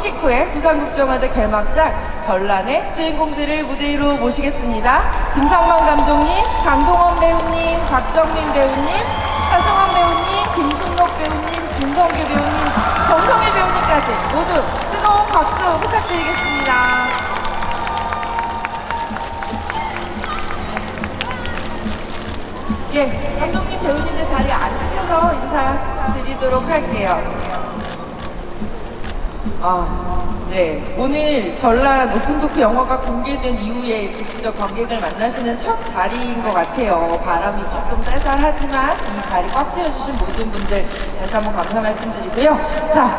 2019회 부산국정화제 개막작 전란의 주인공들을 무대 위로 모시겠습니다. 김상만 감독님, 강동원 배우님, 박정민 배우님, 차승원 배우님, 김신록 배우님, 진성규 배우님, 정성일 배우님까지 모두 뜨거운 박수 부탁드리겠습니다. 예, 감독님, 배우님들 자리에 앉으셔서 인사드리도록 할게요. 네. 오늘 전란 오픈토크 영화가 공개된 이후에 이렇게 직접 관객을 만나시는 첫 자리인 것 같아요. 바람이 조금 쌀쌀하지만 이 자리 꽉 채워주신 모든 분들 다시 한번 감사 말씀드리고요. 자,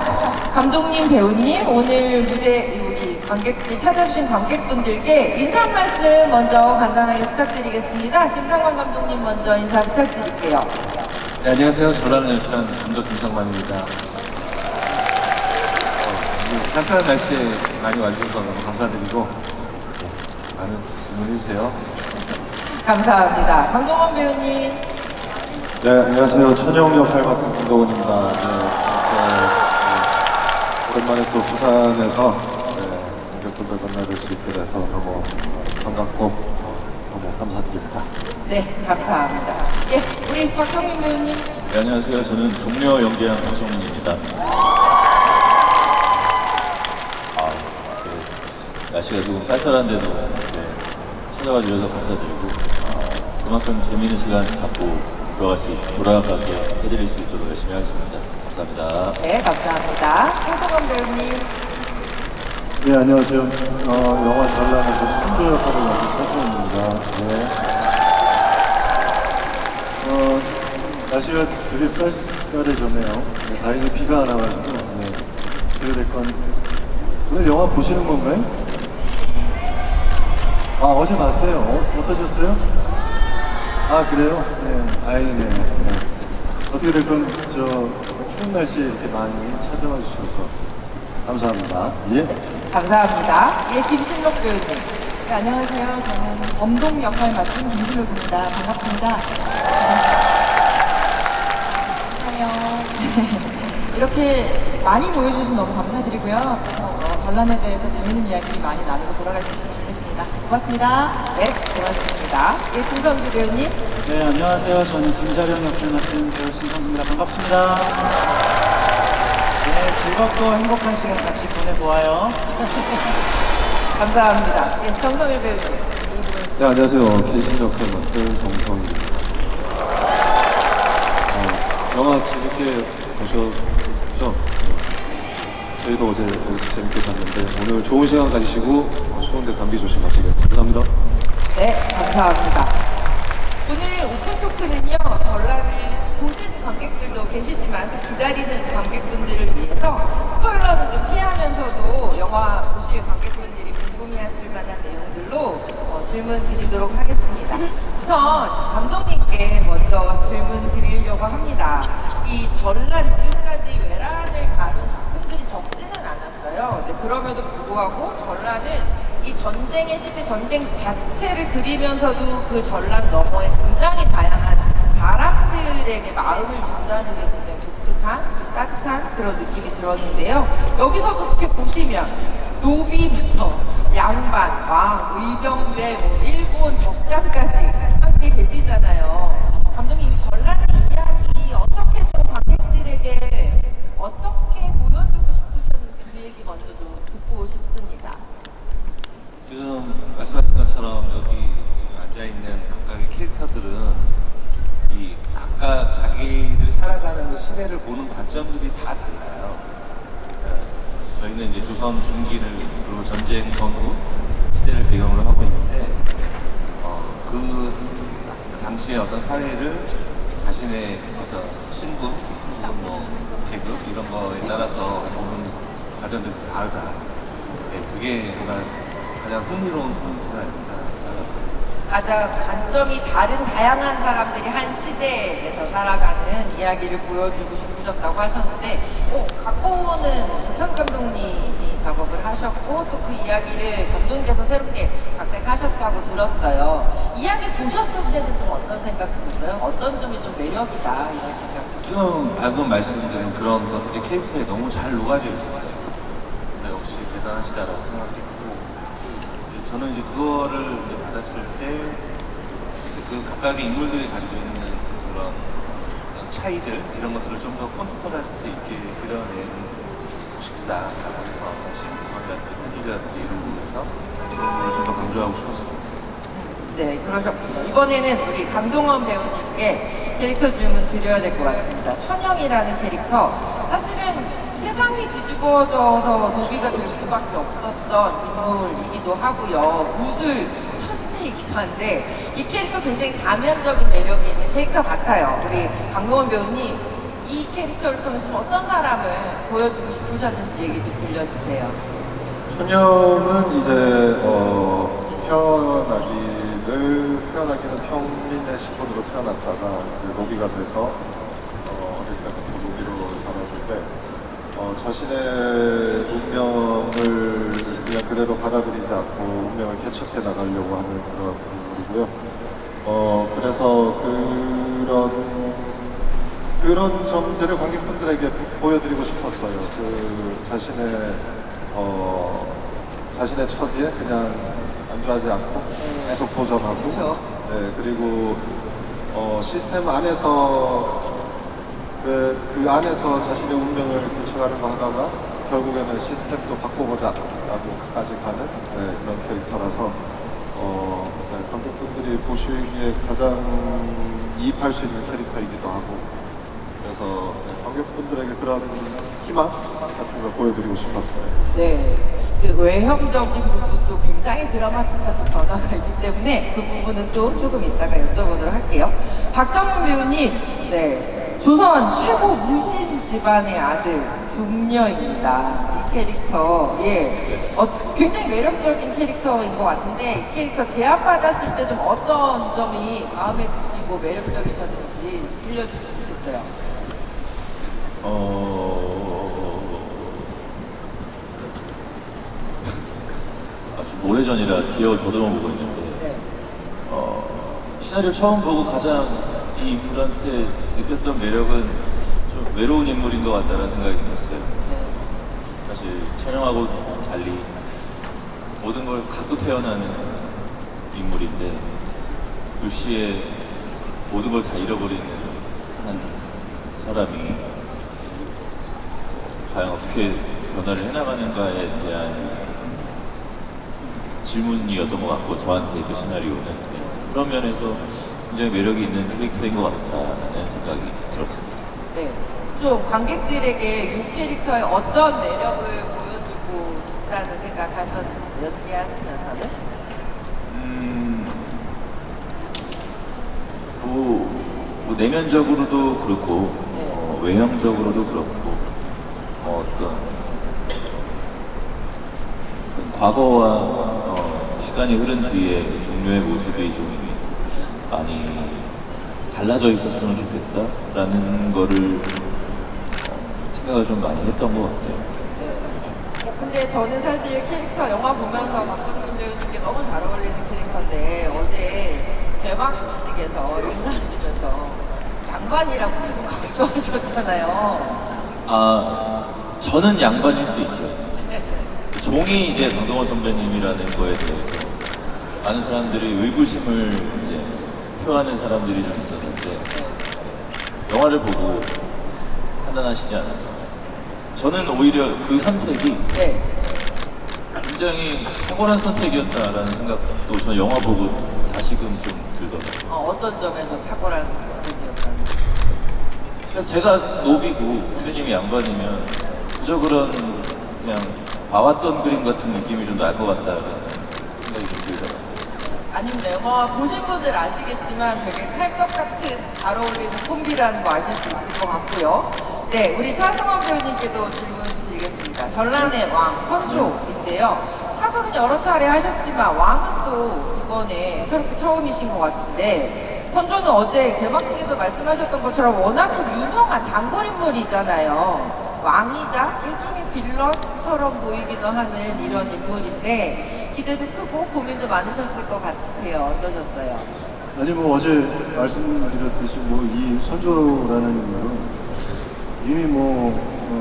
감독님, 배우님, 오늘 무대 우리 관객들 찾아주신 관객분들께 인사 말씀 먼저 간단하게 부탁드리겠습니다. 김상만 감독님 먼저 인사 부탁드릴게요. 네, 안녕하세요. 전란을 연출한 감독 김상만입니다. 쌀쌀한 날씨에 많이 와주셔서 너무 감사드리고 많은 질문해주세요. 감사합니다. 강동원 배우님. 네, 안녕하세요. 천영 역할 맡은 강동원입니다. 오랜만에 또 부산에서 관객분들 만나뵐 수 있게 돼서 너무 반갑고 너무 감사드립니다. 네, 감사합니다. 예, 우리 박정민 배우님. 네, 안녕하세요. 저는 종려 연기한 박정민입니다. 날씨가 조금 쌀쌀한데도 찾아와 주셔서 감사드리고 그만큼 재미있는 시간 갖고 돌아가게 해드릴 수 있도록 열심히 하겠습니다. 감사합니다. 네, 감사합니다. 차승원 배우님. 네, 안녕하세요. 영화 전란에서 선조 역할을 맡은 차승원입니다. 날씨가 되게 쌀쌀해졌네요. 다행히 비가 안 와가지고 어떻게 됐건 오늘 영화 보시는 건가요? 어제 봤어요. 어떠셨어요? 그래요? 네, 다행이네요. 네. 어떻게 됐건 추운 날씨에 이렇게 많이 찾아와 주셔서 감사합니다. 예. 네, 감사합니다. 예, 김신록 배우님. 네, 안녕하세요. 저는 범동 역할 맡은 김신록입니다. 반갑습니다. 안녕. 이렇게 많이 보여주셔서 너무 감사드리고요. 전란에 대해서 재밌는 이야기 많이 나누고 돌아갈 수 있으면 좋겠습니다. 고맙습니다. 네, 고맙습니다. 예, 진성규 배우님. 네, 안녕하세요. 저는 김자령 역할 맡은 배우 신성규입니다. 반갑습니다. 네, 즐겁고 행복한 시간 같이 보내보아요. 감사합니다. 예, 정성일 배우님. 네, 안녕하세요. 계신 역할 맡은 정성입니다. 영화 재밌게 보셨죠? 저희도 어제 여기서 재밌게 봤는데 오늘 좋은 시간 가지시고 추운데 감기 조심하시길 감사합니다. 네, 감사합니다. 오늘 오픈토크는요, 전란을 보신 관객들도 계시지만 또 기다리는 관객분들을 위해서 스포일러는 좀 피하면서도 영화 보실 관객분들이 궁금해하실 만한 내용들로 질문 드리도록 하겠습니다. 우선 감독님께 먼저 질문 드리려고 합니다. 이 전란 지금까지 외란을 다룬 작품들이 적지는 않았어요. 근데 그럼에도 불구하고 전란은 이 전쟁의 시대, 전쟁 자체를 그리면서도 그 전란 너머에 굉장히 다양한 사람들에게 마음을 준다는 게 굉장히 독특한, 따뜻한 그런 느낌이 들었는데요. 여기서도 이렇게 보시면 노비부터 양반, 왕, 의병대, 일본 적장까지 함께 계시잖아요. 감독님, 이 전란의 이야기 어떻게 좀 관객들에게 어떻게 보여주고 싶으셨는지 그 얘기 먼저 좀 듣고 싶습니다. 지금 말씀하신 것처럼 여기 지금 앉아있는 각각의 캐릭터들은 이 각각 자기들이 살아가는 그 시대를 보는 관점들이 다 달라요. 저희는 이제 조선 중기를 그리고 전쟁 전후 시대를 배경으로 하고 있는데 그 당시의 어떤 사회를 자신의 어떤 신분 혹은 뭐 계급 이런 거에 따라서 보는 과정들이 다르다. 그게 가장 흥미로운 포인트가 아닙니다. 가장 관점이 다른 다양한 사람들이 한 시대에서 살아가는 이야기를 보여주고 싶으셨다고 하셨는데 각본은 박찬 감독님이 작업을 하셨고 또 그 이야기를 감독님께서 새롭게 각색하셨다고 들었어요. 이야기 보셨을 때는 좀 어떤 생각하셨어요? 어떤 점이 좀 매력이다 이런 생각 드셨어요? 지금 방금 말씀드린 그런 것들이 캐릭터에 너무 잘 녹아져 있었어요. 대단하시다라고 생각했고, 이제 저는 이제 그거를 이제 받았을 때 이제 그 각각의 인물들이 가지고 있는 그런 어떤 차이들 이런 것들을 좀 더 콘트라스트 있게 그려내고 싶다라고 해서 어떤 신 구성이라든지 편집이라든지 이런 부분에서 그런 부분을 좀 더 강조하고 싶었습니다. 네, 그러셨군요. 이번에는 우리 강동원 배우님께 캐릭터 질문 드려야 될 것 같습니다. 천영이라는 캐릭터, 사실은 세상이 뒤집어져서 노비가 될 수밖에 없었던 인물이기도 하고요. 무술 천지이기도 한데 이 캐릭터 굉장히 다면적인 매력이 있는 캐릭터 같아요. 우리 강동원 배우님, 이 캐릭터를 통해서 어떤 사람을 보여주고 싶으셨는지 얘기 좀 들려주세요. 천영은 이제 태어나기는 평민의 신분으로 태어났다가 이제 노비가 돼서 어릴 때부터 노비로 살았는데 자신의 운명을 그냥 그대로 받아들이지 않고 운명을 개척해 나가려고 하는 그런 인물이고요. 그래서 그런 점들을 관객분들에게 보여드리고 싶었어요. 자신의 처지에 그냥 안주하지 않고 계속 도전하고, 그쵸. 네, 그리고 시스템 안에서 그 안에서 자신의 운명을 개척하려고 하다가 결국에는 시스템도 바꿔보자라고까지 가는 그런 캐릭터라서 관객분들이 보시기에 가장 이입할 수 있는 캐릭터이기도 하고, 그래서 관객분들에게 그런 희망 같은 걸 보여드리고 싶었어요. 네, 그 외형적인 부분도 굉장히 드라마틱한 또 변화가 있기 때문에 그 부분은 또 조금 이따가 여쭤보도록 할게요. 박정훈 배우님, 네, 조선 최고 무신 집안의 아들 종려입니다. 이 캐릭터, 예, 굉장히 매력적인 캐릭터인 것 같은데 이 캐릭터 제안받았을 때 좀 어떤 점이 마음에 드시고 매력적이셨는지 들려주시면 좋겠어요. 아주 오래전이라 기억을 더듬어 보고 있는데 네. 시나리오 처음 보고 가장 이 인물한테 느꼈던 매력은 좀 외로운 인물인 것 같다는 생각이 들었어요. 네. 사실 촬영하고 달리 모든 걸 갖고 태어나는 인물인데 불시에 모든 걸 다 잃어버리는 한 사람이 과연 어떻게 변화를 해나가는가에 대한 질문이었던 것 같고, 저한테 그 시나리오는 그런 면에서 굉장히 매력이 있는 캐릭터인 것 같다는 생각이 들었습니다. 네, 좀 관객들에게 이 캐릭터의 어떤 매력을 보여주고 싶다는 생각하셨는지 연기하시면서는? 뭐 내면적으로도 그렇고 네. 외형적으로도 그렇고 어떤 과거와 시간이 흐른 뒤에 종료의 모습이 좀 많이 달라져 있었으면 좋겠다라는 거를 생각을 좀 많이 했던 것 같아요. 네. 근데 저는 사실 캐릭터 영화 보면서 박정훈 배우님께 너무 잘 어울리는 캐릭터인데 어제 개막식에서 인사하시면서 양반이라고 계속 강조하셨잖아요. 저는 양반일 수 있죠. 종이 이제 강동원 선배님이라는 거에 대해서 많은 사람들이 의구심을 이제 표하는 사람들이 좀 있었는데 영화를 보고 판단하시지 않았나. 저는 오히려 그 선택이 네. 굉장히 탁월한 선택이었다라는 생각도 저 영화 보고 다시금 좀 들더라고요. 어떤 점에서 탁월한 선택이었나요? 그러니까 제가 노비고 선생님이 양반이면 그저 그런 그냥 봐왔던 그림 같은 느낌이 좀 날 것 같다는 생각이 좀 들더라고요. 아닙니다. 영화 보신 분들 아시겠지만 되게 찰떡 같은 잘 어울리는 콤비라는 거 아실 수 있을 것 같고요. 네, 우리 차승원 배우님께도 질문 드리겠습니다. 전란의 왕 선조인데요. 사극은 여러 차례 하셨지만 왕은 또 이번에 새롭게 처음이신 것 같은데 선조는 어제 개막식에도 말씀하셨던 것처럼 워낙 좀 유명한 단골 인물이잖아요. 왕이자 일종의 빌런처럼 보이기도 하는 이런 인물인데 기대도 크고 고민도 많으셨을 것 같아요. 어떠셨어요? 아니 뭐 어제 말씀드렸듯이 뭐 이 선조라는 인물은 이미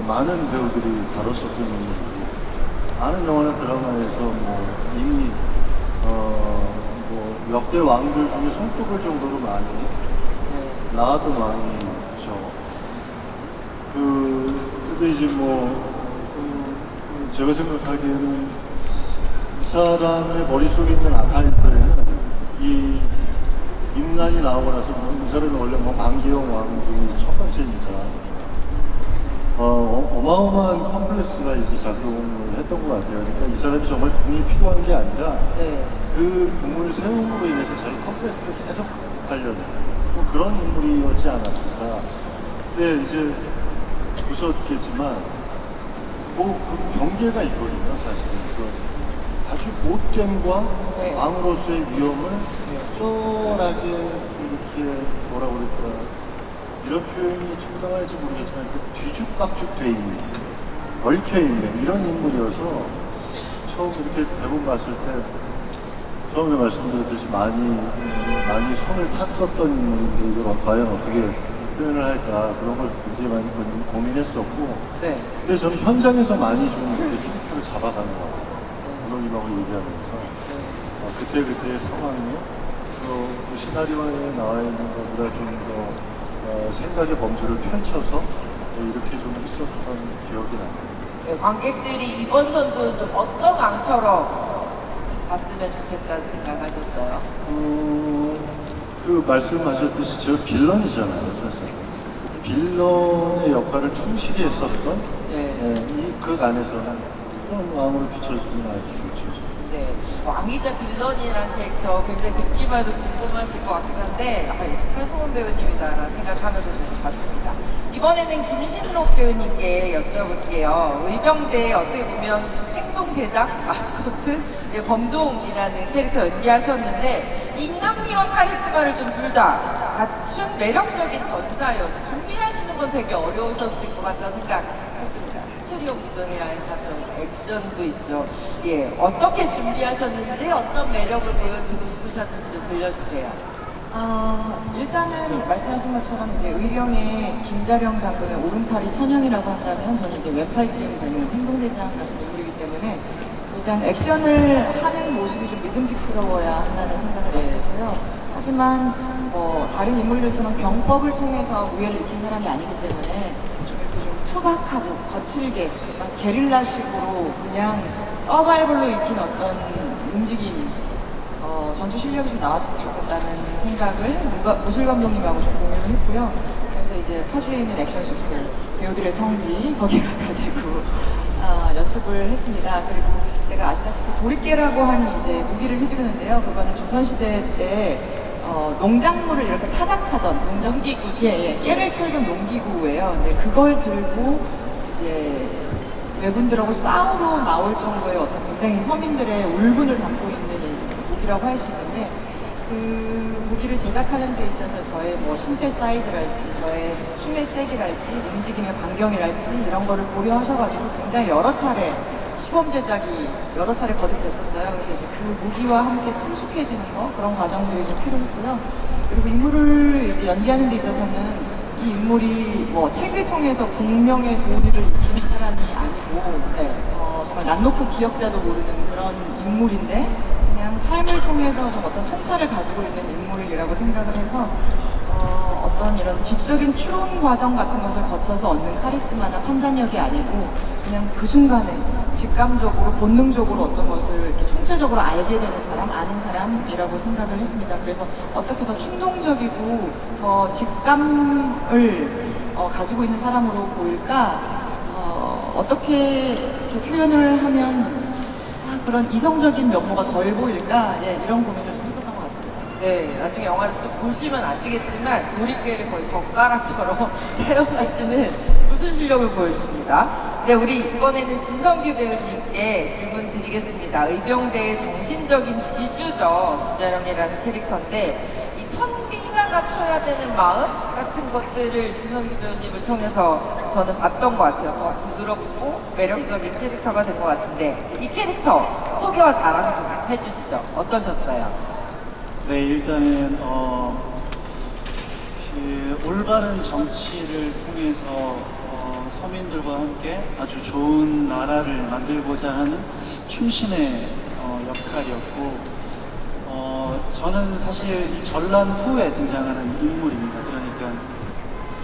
많은 배우들이 다뤘었던 인물이고 많은 영화나 드라마에서 뭐 이미 뭐 역대 왕들 중에 손꼽을 정도로 많이 나와도 많이 있죠. 근데 이제 제가 생각하기에는 이 사람의 머릿속에 있는 아카이브에는 이 임난이 나오고 나서 이 사람이 원래 반기영 왕중이 첫 번째니까 어마어마한 컴플렉스가 이제 작용을 했던 것 같아요. 그러니까 이 사람이 정말 궁이 필요한 게 아니라 네. 그 궁을 세움으로 인해서 자기 컴플렉스를 계속 극복하려는 뭐 그런 인물이었지 않았을까. 근데 이제 보셨겠지만 그 경계가 있거든요, 사실은. 아주 못됨과 네. 왕으로서의 위험을 쫄하게 이렇게 뭐라 그럴까, 이런 표현이 정당할지 모르겠지만 뒤죽박죽 돼 있는, 얽혀 있는 이런 인물이어서 처음 이렇게 대본 봤을 때 처음에 말씀드렸듯이 많이 손을 탔었던 인물인데 이걸 과연 어떻게 표현을 할까, 그런 걸 굉장히 많이 고민했었고. 네. 근데 저는 현장에서 많이 좀 이렇게 캐릭터를 잡아가는 것 같아요. 감독님하고 얘기하면서 그때그때의 상황에 그 시나리오에 나와 있는 것보다 좀 더 생각의 범주를 펼쳐서 이렇게 좀 했었던 기억이 나요. 네, 관객들이 이번 선수를 좀 어떤 왕처럼 봤으면 좋겠다는 생각하셨어요? 그 말씀하셨듯이 저 빌런이잖아요, 사실. 빌런의 역할을 충실히 했었던 이 극 안에서는 그런 왕으로 비춰주면 아주 좋죠. 네, 왕이자 빌런이라는 캐릭터 굉장히 듣기만 해도 궁금하실 것 같긴 한데 역시 설성훈 배우님이다라는 생각하면서 좀 봤습니다. 이번에는 김신록 배우님께 여쭤볼게요. 의병대에 어떻게 보면 행동대장, 마스코트, 범동이라는 캐릭터 연기하셨는데 인간미와 카리스마를 좀 둘 다 갖춘 매력적인 전사연 준비하시는 건 되게 어려우셨을 것 같다는 생각했습니다. 스토리 연기도 해야 하죠. 액션도 있죠. 예, 어떻게 준비하셨는지, 어떤 매력을 보여주고 싶으셨는지 좀 들려주세요. 일단은 말씀하신 것처럼 이제 의병의 김자령 장군의 오른팔이 천영이라고 한다면 저는 이제 왼팔쯤 되는 행동대장 같은 인물이기 때문에 일단 액션을 하는 모습이 좀 믿음직스러워야 한다는 생각을 하게 되고요. 하지만 다른 인물들처럼 병법을 통해서 무예를 익힌 사람이 아니기 때문에 좀 이렇게 좀 투박하고 거칠게 막 게릴라식으로 그냥 서바이벌로 익힌 어떤 움직임, 전투 실력이 좀 나왔으면 좋겠다는 생각을 무술 감독님하고 좀 공유를 했고요. 그래서 이제 파주에 있는 액션 스쿨 배우들의 성지 거기 가가지고 연습을 했습니다. 그리고 제가 아시다시피 도리깨라고 하는 이제 무기를 휘두르는데요. 그거는 조선시대 때 농작물을 이렇게 타작하던 농기구. 깨를 털던 농기구예요. 근데 그걸 들고 이제 외군들하고 싸우러 나올 정도의 어떤 굉장히 서민들의 울분을 담고 있는 무기라고 할 수 있는데, 그 무기를 제작하는 데 있어서 저의 신체 사이즈랄지 저의 힘의 세기랄지 움직임의 반경이랄지 이런 거를 고려하셔가지고 굉장히 여러 차례 시범 제작이 여러 차례 거듭됐었어요. 그래서 이제 그 무기와 함께 친숙해지는 그런 과정들이 좀 필요했고요. 그리고 인물을 이제 연기하는 데 있어서는 이 인물이 책을 통해서 공명의 도리를 익힌 사람이 아니고 정말 난 놓고 기억자도 모르는 그런 인물인데 그냥 삶을 통해서 좀 어떤 통찰을 가지고 있는 인물이라고 생각을 해서 어떤 이런 지적인 추론 과정 같은 것을 거쳐서 얻는 카리스마나 판단력이 아니고 그냥 그 순간에 직감적으로 본능적으로 어떤 것을 이렇게 총체적으로 알게 되는 사람, 아는 사람이라고 생각을 했습니다. 그래서 어떻게 더 충동적이고 더 직감을 가지고 있는 사람으로 보일까, 어떻게 이렇게 표현을 하면 그런 이성적인 면모가 덜 보일까, 이런 고민을 좀 했었던 것 같습니다. 네, 나중에 영화를 또 보시면 아시겠지만 도리깨를 거의 젓가락처럼 사용하시는 무술 실력을 보여주십니다. 네, 우리 이번에는 진성규 배우님께 질문 드리겠습니다. 의병대의 정신적인 지주죠, 김자령이라는 캐릭터인데 이 선비가 갖춰야 되는 마음 같은 것들을 진성규 배우님을 통해서 저는 봤던 것 같아요. 더 부드럽고 매력적인 캐릭터가 된 것 같은데 이 캐릭터 소개와 자랑 좀 해주시죠. 어떠셨어요? 네, 일단은 그 올바른 정치를 통해서 서민들과 함께 아주 좋은 나라를 만들고자 하는 충신의 역할이었고 저는 사실 이 전란 후에 등장하는 인물입니다. 그러니까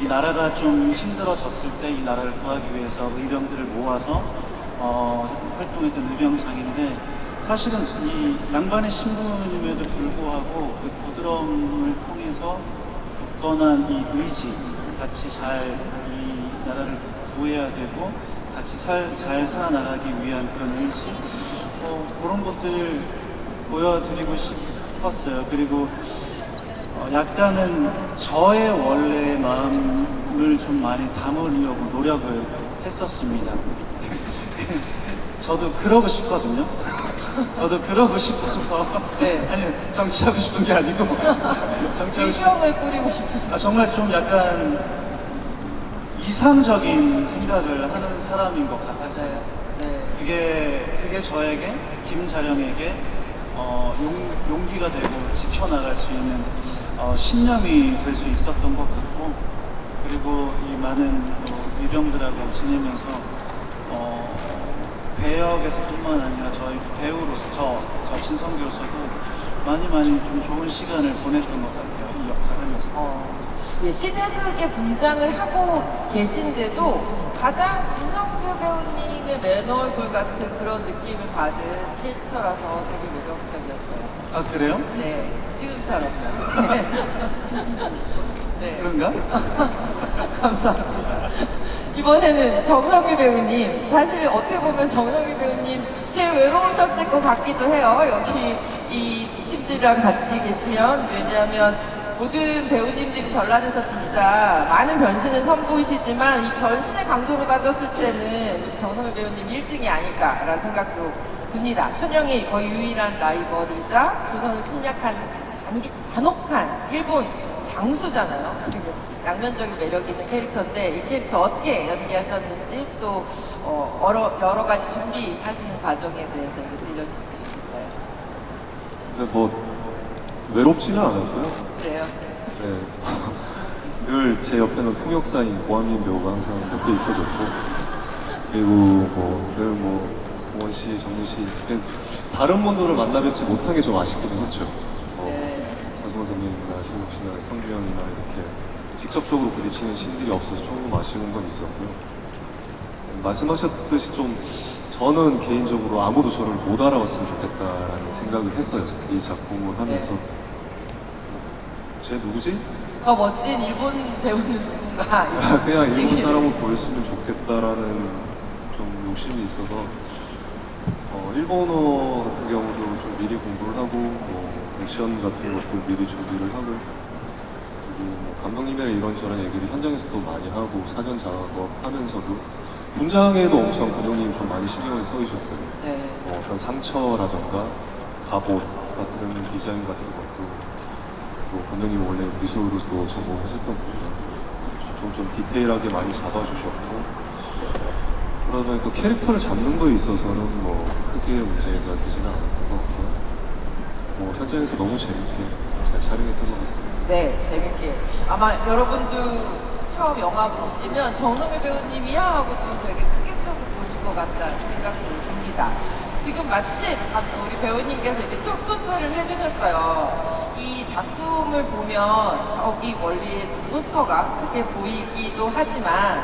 이 나라가 좀 힘들어졌을 때 이 나라를 구하기 위해서 의병들을 모아서 활동했던 의병장인데 사실은 이 양반의 신분임에도 불구하고 그 부드러움을 통해서 굳건한 이 의지, 같이 잘 이 나라를 구해야 되고 같이 잘 살아나가기 위한 그런 의지, 그런 것들을 보여드리고 싶었어요. 그리고 약간은 저의 원래의 마음을 좀 많이 담으려고 노력을 했었습니다. 저도 그러고 싶거든요. 저도 그러고 싶어서 네. 아니 정치하고 싶은 게 아니고 정치하고 싶은 일병을 꾸리고 싶은. 정말 좀 약간 이상적인 생각을 하는 사람인 것 같았어요. 네. 그게 저에게 김자령에게 용기가 되고 지켜나갈 수 있는 신념이 될 수 있었던 것 같고, 그리고 이 많은 일병들하고 지내면서 배역에서뿐만 아니라 저희 배우로서 저 진성규로서도 많이 좀 좋은 시간을 보냈던 것 같아요. 이 역할을 하면서. 예, 시대극에 분장을 하고 계신데도 가장 진성규 배우님의 맨 얼굴 같은 그런 느낌을 받은 캐릭터라서 되게 매력적이었어요. 아 그래요? 네, 지금처럼. 네. 그런가? 감사합니다. 이번에는 정성일 배우님, 사실 어떻게 보면 정성일 배우님 제일 외로우셨을 것 같기도 해요. 여기 이 팀들이랑 같이 계시면. 왜냐하면 모든 배우님들이 전란에서 진짜 많은 변신을 선보이시지만 이 변신의 강도로 따졌을 때는 정성일 배우님 1등이 아닐까라는 생각도 듭니다. 천영이 거의 유일한 라이벌이자 조선을 침략한 잔혹한 일본 장수잖아요. 그리고 양면적인 매력이 있는 캐릭터인데 이 캐릭터 어떻게 연기하셨는지 또 여러 가지 준비하시는 과정에 대해서 얘기 들려주셨으면 좋겠어요. 근데 뭐 외롭지는 않았고요. 그래요? 네. 늘 제 옆에는 통역사인 고한민 배우가 항상 옆에 있어줬고, 그리고 늘 동원 씨, 정민 씨, 다른 분들을 만나 뵙지 못한 게 좀 아쉽기는 했죠. 네. 차승원 선배님이나 신국 씨나 성규 형이나 이렇게 직접적으로 부딪히는 신들이 없어서 조금 아쉬운 건 있었고요. 말씀하셨듯이 좀 저는 개인적으로 아무도 저를 못 알아봤으면 좋겠다라는 생각을 했어요. 이 작품을 하면서. 쟤 누구지? 더 멋진 일본 배우는 누군가? 그냥 일본 사람을 보였으면 좋겠다라는 좀 욕심이 있어서 일본어 같은 경우도 좀 미리 공부를 하고 액션 같은 것도 미리 준비를 하고, 그리고 감독님이랑 이런저런 얘기를 현장에서도 많이 하고 사전 작업하면서도 분장에도 엄청 감독님이 좀 많이 신경을 써주셨어요. 네. 어떤 상처라던가 갑옷 같은 디자인 같은 것도 또 감독님이 원래 미술로도 전공하셨던 분이라 좀 디테일하게 많이 잡아주셨고, 그러다 보니까 캐릭터를 잡는 거에 있어서는 크게 문제가 되지는 않았던 것 같고요. 현장에서 너무 재밌게 잘 촬영했던 것 같습니다. 네, 재밌게. 아마 여러분도 처음 영화 보시면 정성일 배우님이야 하고도 되게 크게 뜨고 보실 것 같다는 생각도 듭니다. 지금 마침 우리 배우님께서 이렇게 토스를 해주셨어요. 이 작품을 보면 저기 멀리에 포스터가 크게 보이기도 하지만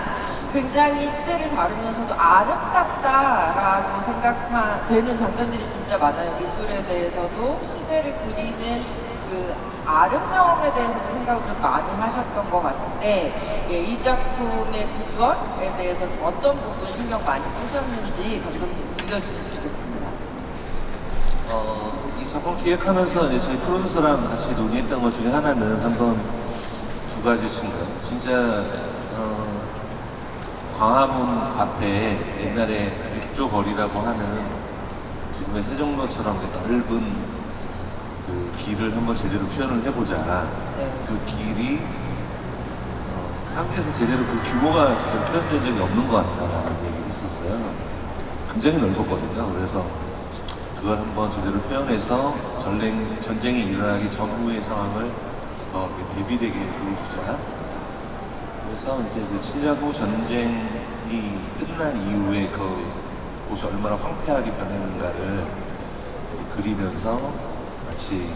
굉장히 시대를 다루면서도 아름답다라고 생각되는 장면들이 진짜 많아요. 미술에 대해서도 시대를 그리는 그 아름다움에 대해서도 생각을 좀 많이 하셨던 것 같은데, 이 작품의 비주얼에 대해서 어떤 부분 신경 많이 쓰셨는지 감독님 들려주시면 좋겠습니다. 이 작품 기획하면서 이제 저희 프로듀서랑 같이 논의했던 것 중에 하나는 한번 두 가지 친구요. 진짜 광화문 앞에 옛날에 육조 거리라고 하는 지금의 세종로처럼 넓은 그 길을 한번 제대로 표현을 해보자. 네. 그 길이 상계에서 제대로 그 규모가 제대로 표현된 적이 없는 것 같다라는 얘기를 했었어요. 굉장히 넓었거든요. 그래서 그걸 한번 제대로 표현해서 전쟁이 일어나기 전후의 상황을 더 대비되게 보여주자. 그래서 이제 그 7년 후 전쟁 전쟁이 끝난 이후에 그 곳이 얼마나 황폐하게 변했는가를 그리면서 마치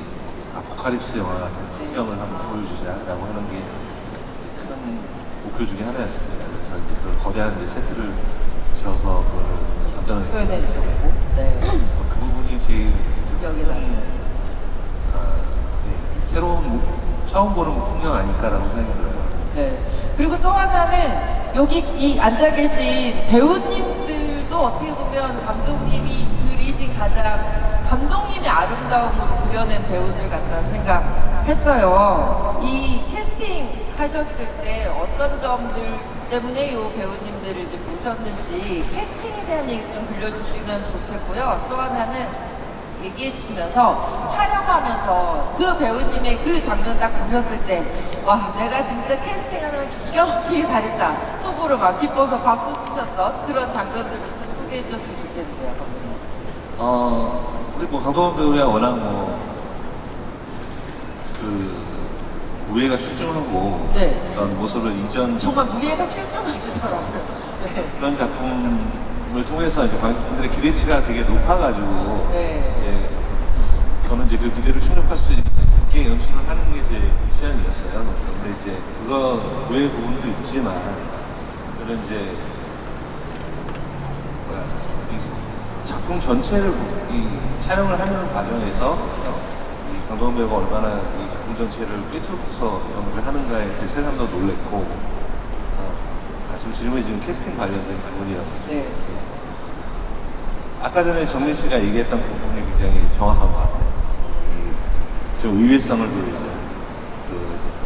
아포칼립스 영화 같은 풍경을 한번 보여주자라고 하는 게 이제 큰 목표 중에 하나였습니다. 그래서 이제 그걸 거대한 이제 세트를 지어서 그걸 표현해 만들어냈는데 주셨고. 네. 그 부분이 제일 좀 여기다. 큰, 새로운 처음 보는 풍경 아닐까라고 생각이 들어요. 네. 그리고 또 하나는 여기 이 앉아 계신 배우님들도 어떻게 보면 감독님이 그리신 가장 감독님의 아름다움으로 그려낸 배우들 같다는 생각했어요. 이 캐스팅 하셨을 때 어떤 점들 때문에 이 배우님들을 이제 모셨는지 캐스팅에 대한 얘기 좀 들려주시면 좋겠고요. 또 하나는 얘기해 주시면서 촬영하면서 그 배우님의 그 장면 딱 보셨을 때 와 내가 진짜 캐스팅하는 기가 막히게 잘했다 속으로 막 기뻐서 박수 치셨던 그런 장면들도 좀 소개해 주셨으면 좋겠는데요. 우리 뭐 강동원 배우야 워낙 무예가 출중하고 네. 그런 모습을 이전 정말 무예가 출중하시더라고요. 네. 그런 작품을 통해서 이제 관객분들의 기대치가 되게 높아가지고 네. 이제 저는 이제 그 기대를 충족할 수 있게 연출을 하는 게 제 미션이었어요. 근데 이제 그거 무예 부분도 있지만 저는 이제 이 작품 전체를 이 촬영을 하는 과정에서 이 강동원 배우가 얼마나 이 작품 전체를 꿰뚫고서 연기를 하는가에 제 새삼도 놀랬고 지금 질문이 지금 캐스팅 관련된 부분이요. 네. 아까 전에 정민 씨가 얘기했던 부분이 굉장히 정확한 것 같아요. 좀 의외성을 보여주죠.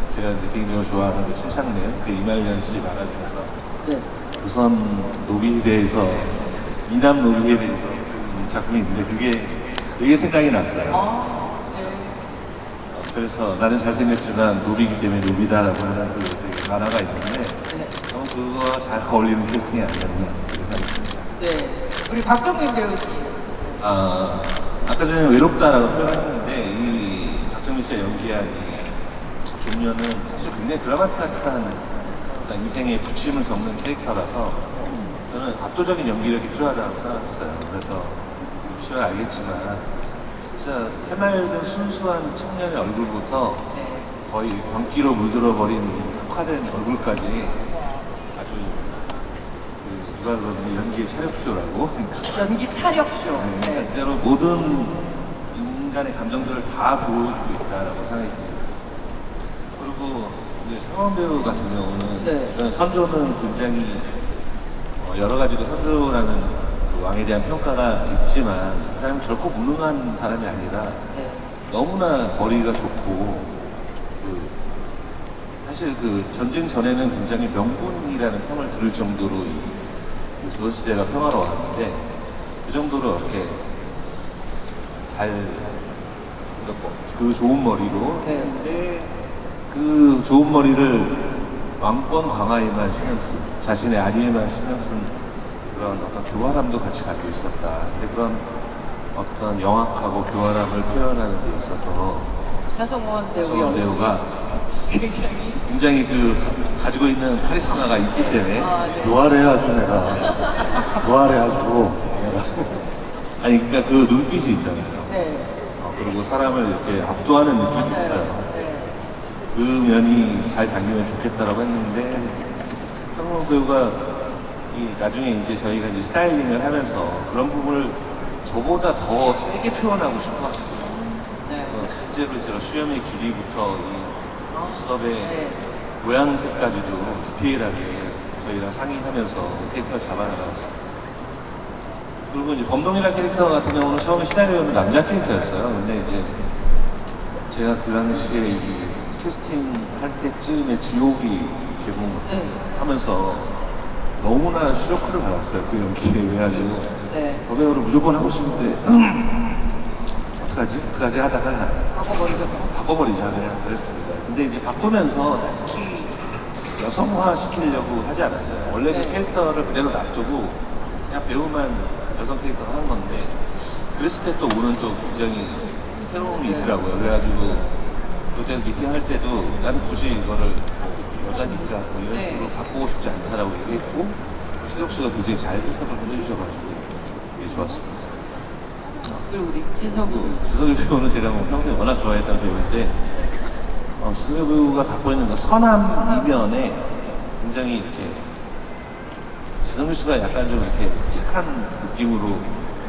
제가 이제 개인적으로 좋아하는 그 침착맨, 그 이말년 씨 만화 중에서 네. 조선 노비에 대해서 미남 노비에 대해서 그 작품이 있는데 그게 생각이 났어요. 네. 그래서 나는 잘생겼지만 노비이기 때문에 노비다라고 하는 그 되게 만화가 있는데 네. 그거와 잘 어울리는 캐스팅이 아니었나 그렇게 생각했습니다. 네. 우리 박정민 배우님. 아까 전에 외롭다라고 표현했는데 이 박정민 씨가 연기한 이 종려는 사실 굉장히 드라마틱한 어떤 인생의 부침을 겪는 캐릭터라서 저는 압도적인 연기력이 필요하다고 생각했어요. 그래서 보시면 알겠지만 진짜 해맑은 순수한 청년의 얼굴부터 거의 광기로 물들어버린 이 흑화된 얼굴까지 아주 누가 그러는 연기의 차력쇼라고 연기 차력쇼. 네, 진짜로 모든 인간의 감정들을 다 보여주고 있다라고 생각이 듭니다. 그리고 이제 상원 배우 같은 경우는 네. 이런 선조는 굉장히 여러 가지 그 선조라는 그 왕에 대한 평가가 있지만 이 사람이 결코 무능한 사람이 아니라 네. 너무나 머리가 좋고 사실 그 전쟁 전에는 굉장히 명분이라는 평을 들을 정도로 이 조선시대가 평화로웠는데 그 정도로 이렇게 그 좋은 머리로 네. 했는데 그 좋은 머리를 왕권 강화에만 신경 쓴 자신의 안위에만 신경 쓴 그런 어떤 교활함도 같이 가지고 있었다. 근데 그런 어떤 영악하고 교활함을 표현하는 데 있어서 한성원 한성원 배우가 굉장히 굉장히 그 가지고 있는 카리스마가 있기 때문에 네. 교활해가지고 내가 교활해가지고 내가 아니 그러니까 그 눈빛이 있잖아요. 네. 그리고 사람을 이렇게 압도하는 느낌이 맞아요. 있어요. 네. 그 면이 잘 담기면 좋겠다라고 했는데 한성원 배우가 나중에 이제 저희가 이제 스타일링을 하면서 그런 부분을 저보다 더 세게 표현하고 싶어 하시더라고요. 네. 실제로 제가 수염의 길이부터 이 눈썹의 네. 모양새까지도 디테일하게 저희랑 상의하면서 캐릭터를 잡아나갔습니다. 그리고 이제 범동이라는 캐릭터 같은 경우는 처음에 시나리오는 남자 캐릭터였어요. 근데 이제 제가 그 당시에 이 캐스팅 할 때쯤에 지옥이 개봉하면서 너무나 쇼크를 받았어요. 그 연기에. 그래가지고 네. 여배우를 무조건 하고 싶은데 어떡하지 하다가 바꿔버리죠. 바꿔버리자 그냥 그랬습니다. 근데 이제 바꾸면서 딱히 여성화 시키려고 하지 않았어요. 원래 네. 그 캐릭터를 그대로 놔두고 그냥 배우만 여성 캐릭터가 하는 건데 그랬을 때 또 오는 또 굉장히 새로움이 있더라고요. 그래가지고 그때 미팅할 때도 나는 굳이 이거를 뭐 여자니까 뭐 이런 네. 식으로 바꾸고 싶지 않다라고 얘기했고 최욱 씨가 굉장히 잘 해석을 해주셔가지고 되게 좋았습니다. 그리고 우리 진석이 지석이 배우는 제가 뭐 평소에 워낙 좋아했던 배우인데 지석이 배우가 갖고 있는 그 선함 이면에 굉장히 이렇게 지석이 씨가 약간 좀 이렇게 착한 느낌으로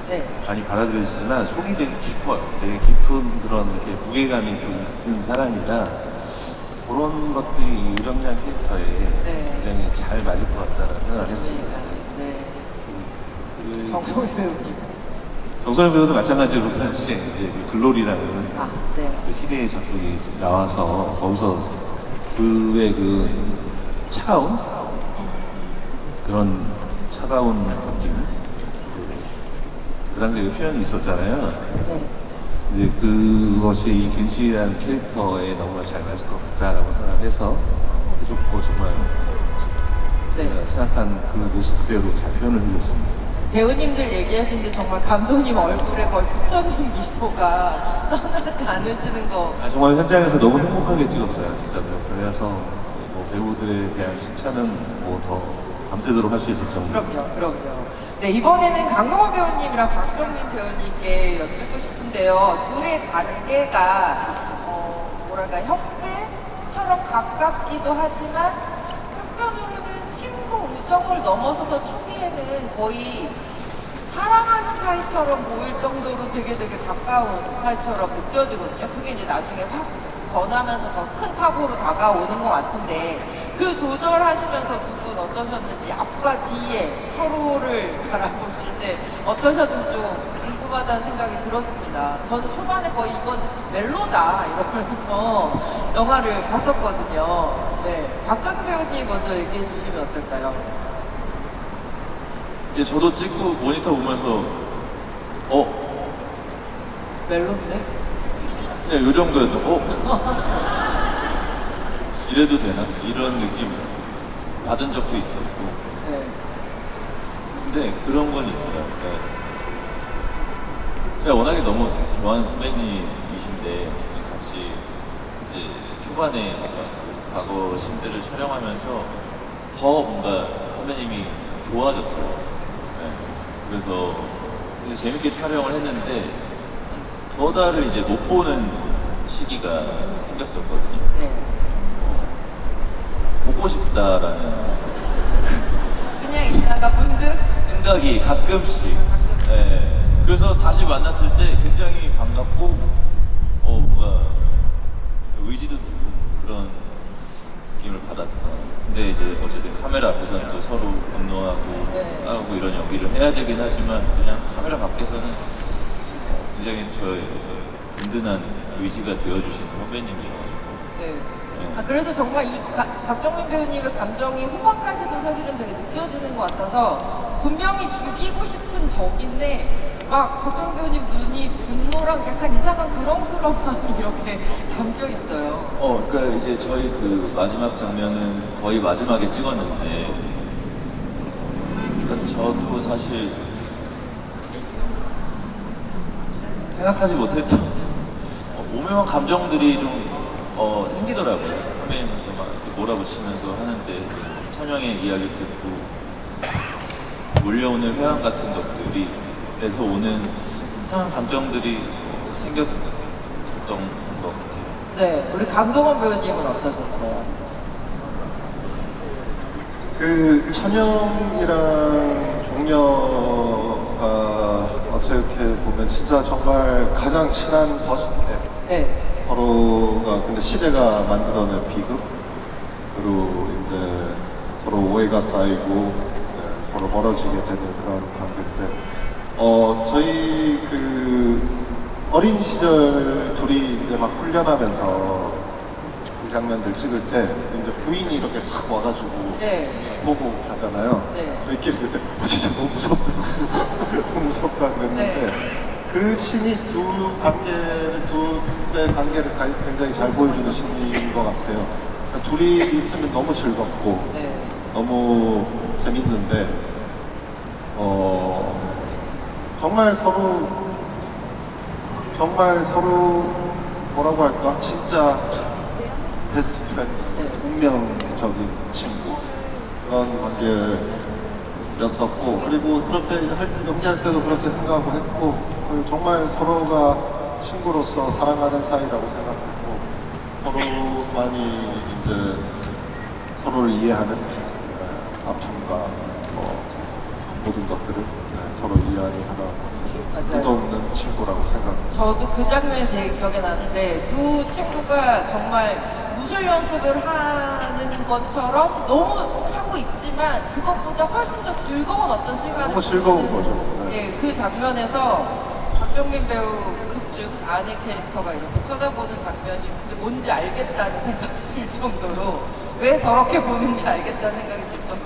네. 많이 받아들여지지만 속이 되게 깊어요. 되게 깊은 그런 이렇게 무게감이 또 있는 사람이라 그런 것들이 이 유령장 캐릭터에 네. 굉장히 잘 맞을 것 같다는 생각을 했습니다. 네. 그 정성희 배우님. 정선희 배우도 마찬가지로 그 당시에 이제 그 글로리라는 아, 네. 그 희대의 작품이 나와서 거기서 그의 그 차가운 그런 차가운 느낌 그 당시에 표현이 있었잖아요. 네. 이제 그것이 이 겐시라는 캐릭터에 너무나 잘 맞을 것 같다라고 생각해서 해줬고 정말 제가 네. 생각한 그 모습 그대로 잘 표현을 해줬습니다. 배우님들 얘기하시는데 정말 감독님 얼굴에 거의 부처님 미소가 떠나지 않으시는 거. 정말 현장에서 너무 행복하게 찍었어요, 진짜로. 그래서 뭐 배우들에 대한 칭찬은 뭐 더 밤새도록 할 수 있을 정도. 그럼요. 네, 이번에는 강동원 배우님이랑 박정민 배우님께 여쭙고 싶은데요. 둘의 관계가, 뭐랄까, 형제처럼 가깝기도 하지만, 한편으로는 친구 우정을 넘어서서 초기에는 거의 사랑하는 사이처럼 보일 정도로 되게 가까운 사이처럼 느껴지거든요. 그게 이제 나중에 확 변하면서 더 큰 파고로 다가오는 것 같은데 그 조절하시면서 두 분 어떠셨는지 앞과 뒤에 서로를 바라보실 때 어떠셨는지 좀 궁금하다는 생각이 들었습니다. 저는 초반에 거의 이건 멜로다 이러면서 영화를 봤었거든요. 네, 박정희 배우님 먼저 얘기해 주시면 어떨까요? 예, 저도 찍고 모니터 보면서 멜로인데? 그냥 요 정도였던 이래도 되나? 이런 느낌 받은 적도 있었고 네. 근데 그런 건 있어요. 그러니까 제가 워낙에 너무 좋아하는 선배님이신데 어쨌든 같이 이제 초반에 그 과거 신들을 촬영하면서 더 뭔가 선배님이 좋아졌어요. 네. 그래서 굉장히 재밌게 촬영을 했는데 한 두어 달을 이제 못 보는 시기가 생겼었거든요. 네. 보고 싶다라는 그냥 있다가 문득 생각이 가끔씩. 네. 그래서 다시 만났을 때 굉장히 반갑고, 뭔가 의지도 되고 그런 느낌을 받았던. 근데 이제 어쨌든 카메라 앞에서는 또 서로 분노하고 네. 싸우고 이런 연기를 해야 되긴 하지만 그냥 카메라 밖에서는 굉장히 저의 든든한 의지가 되어주신 선배님이셔가지고. 네. 네. 아, 그래서 정말 이 박정민 배우님의 감정이 후반까지도 사실은 되게 느껴지는 것 같아서 분명히 죽이고 싶은 적인데 막 박정민 배우님 눈이 분노랑 약간 이상한 그렁그렁함이 이렇게 담겨 있어요. 그러니까 이제 저희 그 마지막 장면은 거의 마지막에 찍었는데, 그러니까 저도 사실 생각하지 못했던 오묘한 감정들이 좀 생기더라고요. 선배님한테 막 이렇게 몰아붙이면서 하는데 천영의 이야기를 듣고 몰려오는 회한 같은 것들이 에서 오는 이상한 감정들이 생겼던 것 같아요. 네, 우리 강동원 배우님은 어떠셨어요? 그 천영이랑 종려가 어떻게 보면 진짜 정말 가장 친한 버스인데 네. 서로가 근데 시대가 만들어낸 비극 그리고 이제 서로 오해가 쌓이고 네, 서로 멀어지게 되는 그런 관계인데 저희 그 어린 시절 둘이 이제 막 훈련하면서 그 장면들 찍을 때 이제 부인이 이렇게 싹 와가지고 네. 보고 가잖아요. 네. 저희끼리 그때 진짜 너무 무섭다 너무 무섭다 그랬는데 네. 그 신이 둘의 관계를 굉장히 잘 보여주는 신인 것 같아요. 그러니까 둘이 있으면 너무 즐겁고 네. 너무 재밌는데 정말 서로 뭐라고 할까 진짜 베스트 프렌드 네. 운명적인 친구 그런 관계를 였었고, 그리고 그렇게 연기할 때도 그렇게 생각하고 했고, 그리고 정말 서로가 친구로서 사랑하는 사이라고 생각했고, 서로만이 이제 서로를 이해하는 아픔과 모든 것들을 서로 이해하는 하나 맞아요. 끝없는 친구라고 생각합니다. 저도 그 장면이 되게 기억에 나는데 두 친구가 정말 무술 연습을 하는 것처럼 너무 하고 있지만 그것보다 훨씬 더 즐거운 어떤 시간을 너무 즐거운 보내는, 거죠. 네. 예, 그 장면에서 박정민 배우 극중 아내 캐릭터가 이렇게 쳐다보는 장면이 뭔지 알겠다는 생각이 들 정도로 왜 저렇게 보는지 알겠다는 생각이 들 정도로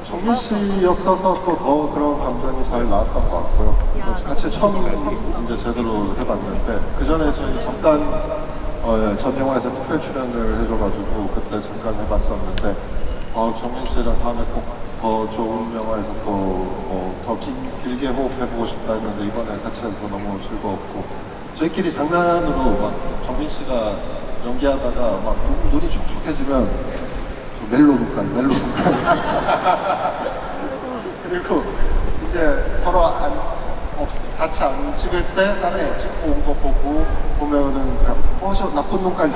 정민 씨였어서 또 더 그런 감정이 잘 나왔던 것 같고요. 같이 처음 이제 제대로 해봤는데 그 전에 저희 잠깐 전 영화에서 특별 출연을 해줘가지고 그때 잠깐 해봤었는데 정민 씨랑 다음에 꼭 더 좋은 영화에서 또 더 길게 호흡해보고 싶다 했는데 이번에 같이 해서 너무 즐거웠고 저희끼리 장난으로 막 정민 씨가 연기하다가 막 눈이 축축해지면 멜로 눈깔 그리고 이제 서로 같이 안 찍을 때 다른 거 찍고 온 거 보면은 그냥 저 나쁜 눈깔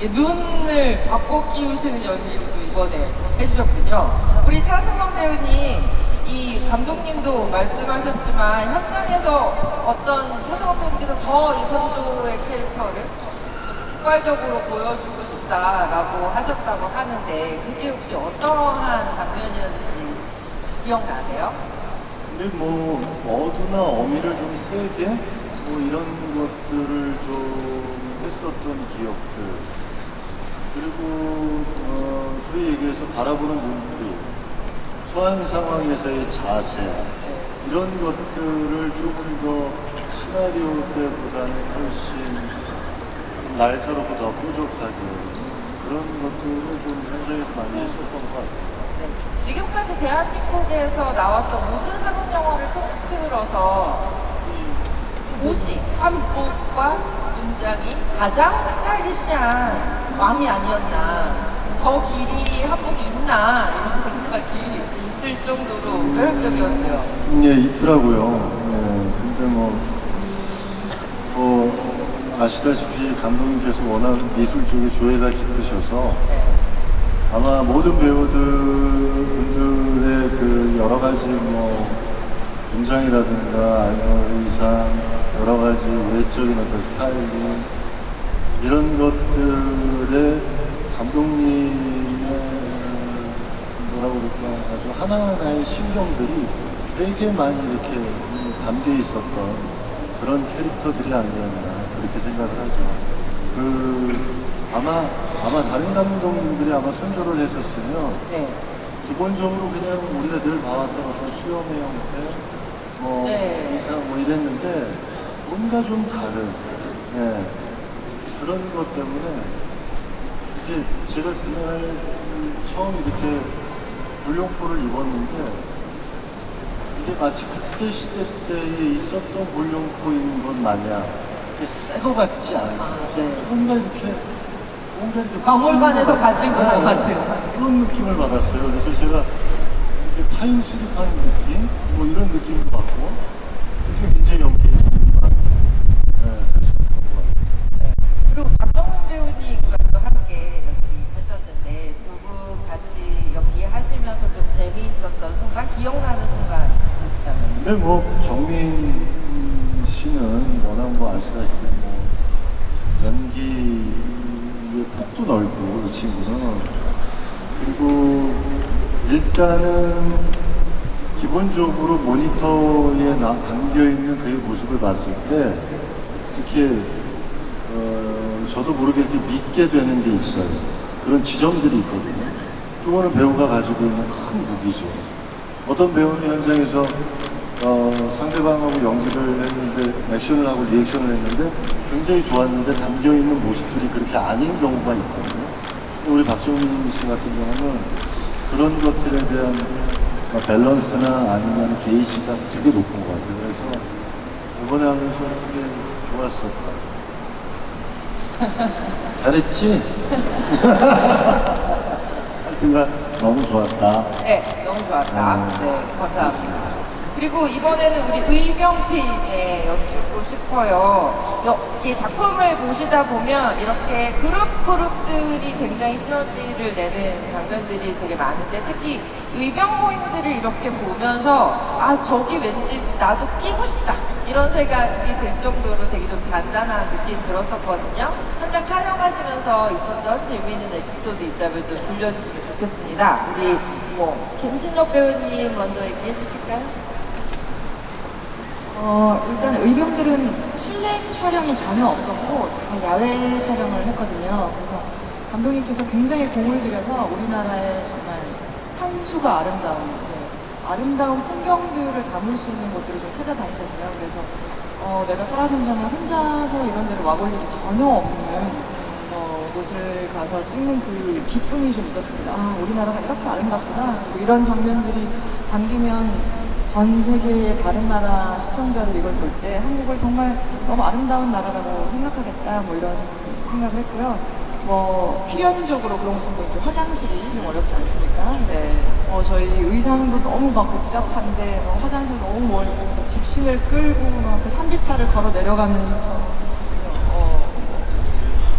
예, 눈을 바꿔 끼우시는 연기를 또 이번에 해주셨군요. 우리 차승원 배우님, 이 감독님도 말씀하셨지만 현장에서 어떤 차승원 배우님께서 더 이 선조의 캐릭터를 또 폭발적으로 보여주고 싶다라고 하셨다고 하는데 그게 혹시 어떠한 장면이었는지 기억나세요? 근데 뭐 어두나 어미를 좀 세게 뭐 이런 것들을 좀 했었던 기억들 그리고 소위 얘기해서 바라보는 눈빛 서양 상황에서의 자세 이런 것들을 조금 더 시나리오 때보다는 훨씬 날카롭고 더 뾰족하게 그런 것들을 좀 현장에서 많이 했었던 것 같아요. 지금까지 대한민국에서 나왔던 모든 상업 영화를 통틀어서 이 옷이 한복과 분장이 가장 스타일리시한 왕이 아니었나 저 길이 한복이 있나 이런 생각이 들 정도로 매력적이었네요. 예, 있더라고요. 예, 근데 아시다시피 감독님께서 워낙 미술 쪽에 조예가 깊으셔서 네. 아마 모든 배우들의 그 여러 가지 분장이라든가 아니면 의상, 여러 가지 외적인 어떤 스타일링 이런 것들에 감독님의 뭐라고 그럴까 아주 하나하나의 신경들이 되게 많이 이렇게 담겨 있었던 그런 캐릭터들이 아니었나 그렇게 생각을 하죠. 아마 다른 감독님들이 아마 선조를 했었으면 네. 기본적으로 그냥 우리가 늘 봐왔던 어떤 수염의 형태, 네. 의상 이랬는데 뭔가 좀 다른 그런 것 때문에 이렇게 제가 그날 처음 이렇게 볼룡포를 입었는데 이게 마치 그때 시대 때에 있었던 볼룡포인 것 마냥 새거 같지 않아. 네. 뭔가 이렇게 박물관에서 가지고 온 것 같은. 그런 느낌을 받았어요. 그래서 제가 이렇게 타임 슬립한 느낌, 이런 느낌을 받고 그게 굉장히 연기에 도움이 많이 됐었던 것 같아요. 그리고 박정민 배우님과도 함께 연기하셨는데 두 분 같이 연기하시면서 좀 재미있었던 순간, 기억나는 순간 있으시다면? 근데 정민 씨는 워낙 아시다시피 연기의 폭도 넓고 이 친구는 그리고 일단은 기본적으로 모니터에 담겨있는 그의 모습을 봤을 때 이렇게 저도 모르게 이렇게 믿게 되는 게 있어요. 그런 지점들이 있거든요. 그거는 배우가 가지고 있는 큰 무기죠. 어떤 배우는 현장에서 상대방하고 연기를 했는데 액션을 하고 리액션을 했는데 굉장히 좋았는데 담겨있는 모습들이 그렇게 아닌 경우가 있거든요. 우리 박정민 씨 같은 경우는 그런 것들에 대한 밸런스나 아니면 게이지가 되게 높은 것 같아요. 그래서 이번에 하면서 되게 좋았었다. 잘했지? 하여튼간 너무 좋았다. 네, 너무 좋았다. 네, 감사합니다. 그리고 이번에는 우리 의병팀에 여쭙고 싶어요. 이렇게 작품을 보시다 보면 이렇게 그룹들이 굉장히 시너지를 내는 장면들이 되게 많은데 특히 의병 모임들을 이렇게 보면서 아 저기 왠지 나도 끼고 싶다 이런 생각이 들 정도로 되게 좀 단단한 느낌이 들었었거든요. 현장 촬영하시면서 있었던 재미있는 에피소드 있다면 좀 들려주시면 좋겠습니다. 우리 김신록 배우님 먼저 얘기해 주실까요? 일단 의병들은 실내 촬영이 전혀 없었고 다 야외 촬영을 했거든요. 그래서 감독님께서 굉장히 공을 들여서 우리나라의 정말 산수가 아름다운 풍경들을 담을 수 있는 곳들을 좀 찾아다니셨어요. 그래서 내가 살아생전에 혼자서 이런 데를 와볼 일이 전혀 없는 곳을 가서 찍는 그 기쁨이 좀 있었습니다. 아, 우리나라가 이렇게 아름답구나. 뭐 이런 장면들이 담기면 전 세계의 다른 나라 시청자들이 이걸 볼 때 한국을 정말 너무 아름다운 나라라고 생각하겠다. 뭐 이런 생각을 했고요. 필연적으로 그런 것은 이제 화장실이 좀 어렵지 않습니까? 네. 저희 의상도 너무 막 복잡한데 화장실 너무 멀고 그래서 집신을 끌고 막 그 산비탈을 걸어 내려가면서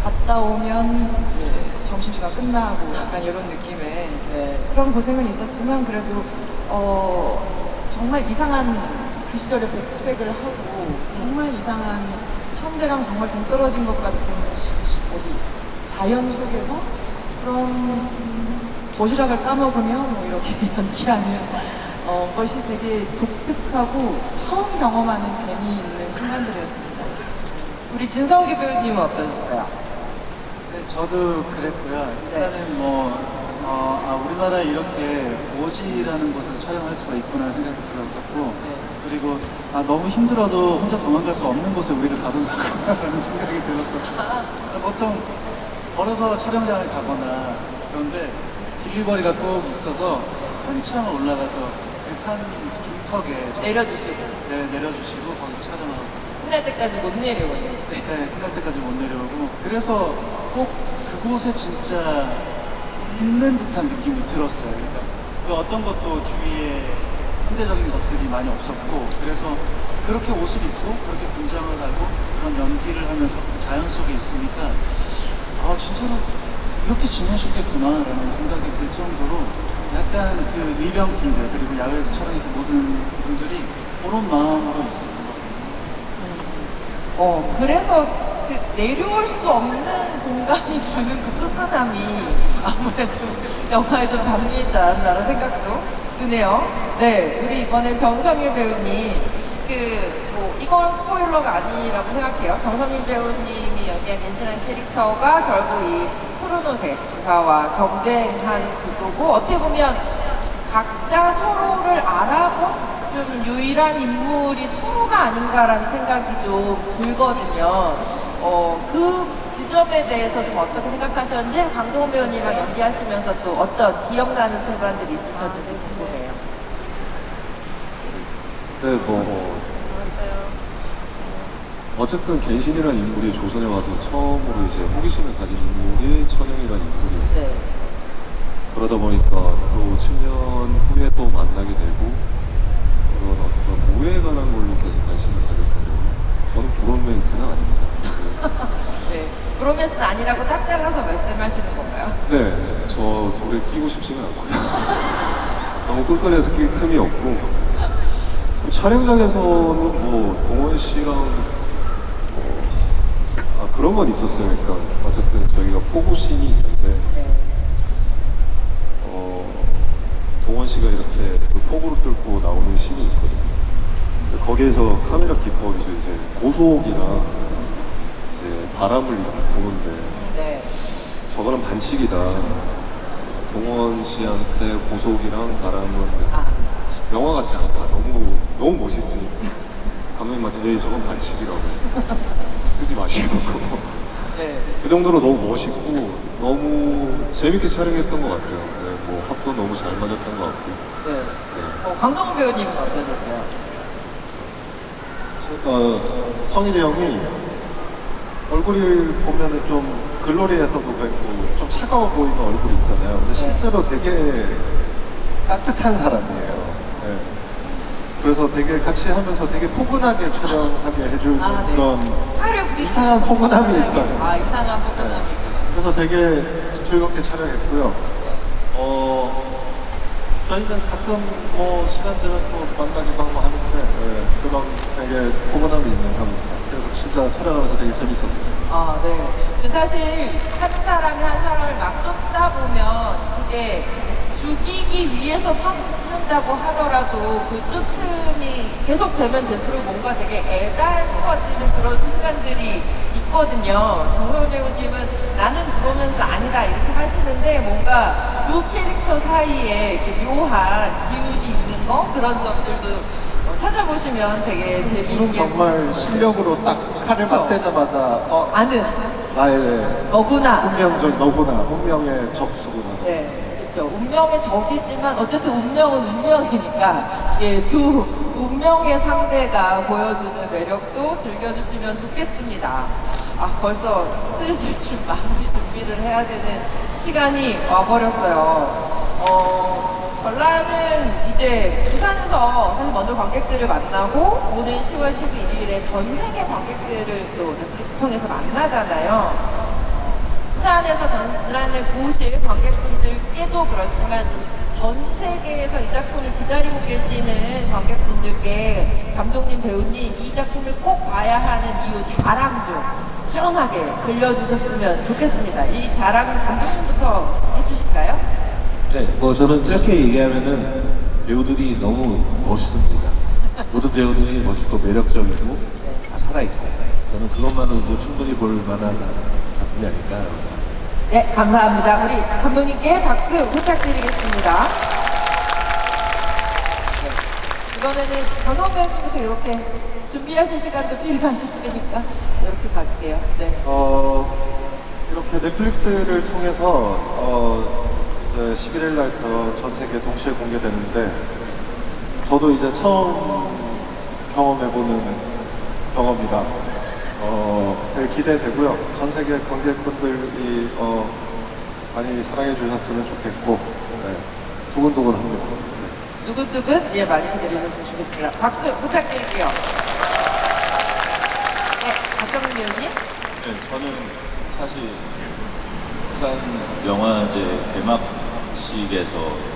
갔다 오면 이제 점심시간 끝나고 약간 이런 느낌의 그런 고생은 있었지만 그래도 정말 이상한 그 시절에 복색을 하고 정말 이상한 현대랑 정말 동떨어진 것 같은 자연 속에서 그런 도시락을 까먹으며 이렇게 연기하는 것이 되게 독특하고 처음 경험하는 재미있는 순간들이었습니다. 우리 진성기 배우님은 어떠셨어요? 네, 저도 그랬고요. 일단은 우리나라에 이렇게 오지라는 곳에서 촬영할 수가 있구나 생각이 들었었고, 그리고 너무 힘들어도 혼자 도망갈 수 없는 곳에 우리를 가둔다라는 생각이 들었었고, 보통 걸어서 촬영장을 가거나 그런데 딜리버리가 꼭 있어서 한참 올라가서 그 산 중턱에 내려주시고 내려주시고 거기서 촬영하고 있어요. 끝날 때까지 못 내려오요. 네, 끝날 때까지 못 내려오고 그래서 꼭 그곳에 진짜 있는 듯한 느낌이 들었어요. 그러니까 그 어떤 것도 주위에 현대적인 것들이 많이 없었고 그래서 그렇게 옷을 입고 그렇게 분장을 하고 그런 연기를 하면서 그 자연 속에 있으니까 진짜로 이렇게 지내셨겠구나라는 생각이 들 정도로 약간 그 의병팀들 그리고 야외에서 촬영했던 모든 분들이 그런 마음으로 있었던 것 같아요. 그래서 그 내려올 수 없는 공간이 주는 그 끈끈함이 아무래도 영화에 좀 담겨있지 않았나라는 생각도 드네요. 네, 우리 이번에 정성일 배우님, 이건 스포일러가 아니라고 생각해요. 정성일 배우님이 연기한 낸시라는 캐릭터가 결국 이 푸르노세 부사와 경쟁하는 구도고, 어떻게 보면 각자 서로를 알아본 좀 유일한 인물이 서로가 아닌가라는 생각이 좀 들거든요. 그 지점에 대해서 좀 어떻게 생각하셨는지 강동원 배우님이랑 연기하시면서 또 어떤 기억나는 순간들이 있으셨는지 궁금해요. 네, 어쨌든 갱신이라는 인물이 조선에 와서 처음으로 이제 호기심을 가진 인물이 천영이라는 인물이에요. 네. 그러다 보니까 또 7년 후에 또 만나게 되고 그런 어떤 무에 관한 걸로 계속 관심을 가졌던 거예요. 저는 브로맨스는 아닙니다. 네. 브로맨스는 아니라고 딱 잘라서 말씀하시는 건가요? 네, 저 둘에 끼고 싶지는 않고요. 너무 끈끈해서 낄 틈이 없고 촬영장에서는 동원 씨랑 그런 건 있었어요. 그러니까 어쨌든 저희가 포구씬이 있는데 동원 씨가 이렇게 그 폭우로 뚫고 나오는 씬이 있거든요. 근데 거기에서 카메라 기법이죠. 이제 고속이랑 이제 바람을 이렇게 부는데 저거는 반칙이다. 동원 씨한테 고속이랑 바람은 영화 같지 않다. 너무 멋있으니까 감독님한테 저건 반칙이라고 쓰지 마시고 그 정도로 너무 멋있고 너무 재밌게 촬영했던 것 같아요. 합도 너무 잘 맞았던 것 같고. 강동원 배우님은 어떠셨어요? 성일이 형이 얼굴이 보면은 좀 글로리에서도 그랬고 좀 차가워 보이는 얼굴 있잖아요. 근데 실제로 되게 따뜻한 사람이에요. 네. 그래서 되게 같이 하면서 되게 포근하게 촬영하게 해주는 아, 네. 그런 팔을 부딪히는 이상한 포근함이 있어요. 아, 이상한 포근함이 네. 있어요. 그래서 되게 즐겁게 촬영했고요. 저희는 가끔 뭐 시간들은 또 만나기도 하고 하는데 그런 되게 포근함이 있는 겁니다. 그래서 진짜 촬영하면서 되게 재밌었어요. 아, 네. 그 사실 한 사람이 한 사람을 막 쫓다 보면 그게 죽이기 위해서 쫓는다고 하더라도 그 쫓음이 계속되면 될수록 뭔가 되게 애달퍼지는 그런 순간들이 있거든요. 정선 배우님은 나는 그러면서 아니다 이렇게 하시는데 뭔가 두 캐릭터 사이에 이렇게 묘한 기운이 있는 거 그런 점들도 찾아보시면 되게 둘은 재미있게 정말 실력으로 딱 칼을 그쵸. 맞대자마자 아는 나의 너구나. 운명적 너구나 운명의 적수구나. 네, 그렇죠. 운명의 적이지만 어쨌든 운명은 운명이니까 두 운명의 상대가 보여주는 매력도 즐겨주시면 좋겠습니다. 아, 벌써 슬슬 마무리 준비를 해야 되는 시간이 와버렸어요. 전라는 이제 부산에서 사실 먼저 관객들을 만나고 오는 10월 11일에 전 세계 관객들을 또 넷플릭스 통해서 만나잖아요. 부산에서 전란을 보실 관객분들께도 그렇지만 전 세계에서 이 작품을 기다리고 계시는 관객분들께 감독님, 배우님 이 작품을 꼭 봐야 하는 이유 자랑 좀 시원하게 들려주셨으면 좋겠습니다. 이 자랑은 감독님부터 해주실까요? 네, 뭐 저는 짧게 얘기하면은 배우들이 너무 멋있습니다. 모든 배우들이 멋있고 매력적이고 다 살아있고 저는 그것만으로도 충분히 볼 만한 작품이 아닐까라고 생각합니다. 네, 감사합니다. 우리 감독님께 박수 부탁드리겠습니다. 네, 이번에는 강동 배우님부터 이렇게 준비하실 시간도 필요하실 테니까 이렇게 갈게요. 네. 이렇게 넷플릭스를 통해서 이제 11일 날 전 세계 동시에 공개되는데 저도 이제 처음 경험해보는 경험이라 되게 기대되고요. 전 세계 관객분들이 많이 사랑해 주셨으면 좋겠고 두근두근합니다. 두근두근 예 많이 기다려주셨으면 좋겠습니다. 박수 부탁드릴게요. 네, 박정민 배우님. 네, 저는 사실 부산 영화제 개막식에서